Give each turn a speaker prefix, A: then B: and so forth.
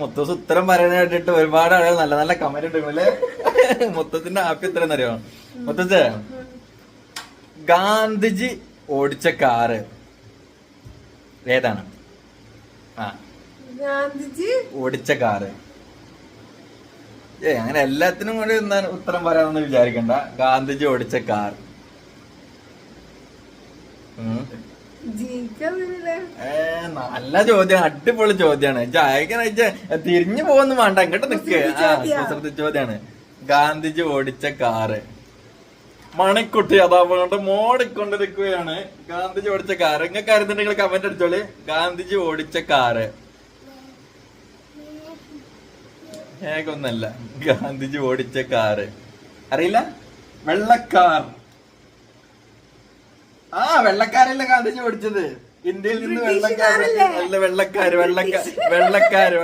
A: മുത്തൂസ് ഉത്തരം പറയാൻ വേണ്ടിട്ട് ഒരുപാട് ആളുകൾ നല്ല നല്ല കമന്റ് ഇട്ടുകളെ. മുത്തത്തിന്റെ ആപ്പി എത്രയെന്ന് അറിയോ? മുത്തച്ഛ, ഗാന്ധിജി ഓടിച്ച കാറ് ഏതാണ്?
B: ഗാന്ധിജി
A: ഓടിച്ച കാറ്. അങ്ങനെ എല്ലാത്തിനും കൂടി ഉത്തരം പറയാമെന്ന് വിചാരിക്കണ്ട. ഗാന്ധിജി ഓടിച്ച കാർ നല്ല ചോദ്യാണ്, അടിപൊളി ചോദ്യാണ്. തിരിഞ്ഞു പോകുന്നു വേണ്ട, ഇങ്ങോട്ട് നിക്ക്. ചോദ്യാണ് ഗാന്ധിജി ഓടിച്ച കാറ്. മണിക്കുട്ടി അതാ കൊണ്ട് മോടിക്കൊണ്ടിരിക്കുകയാണ്. ഗാന്ധിജി ഓടിച്ച കാറ്. നിങ്ങൾക്ക് അറിയുന്നുണ്ടെങ്കിൽ കമന്റ് അടിച്ചോളി. ഗാന്ധിജി ഓടിച്ച കാറ് ഏകൊന്നല്ല, ഗാന്ധിജി ഓടിച്ച കാറ് അറിയില്ല? വെള്ളക്കാർ. വെള്ളക്കാരല്ല ഗാന്ധിജി ഓടിച്ചത്. ഇന്ത്യയിൽ നിന്ന് വെള്ളക്കാർ. വെള്ളക്കാര്.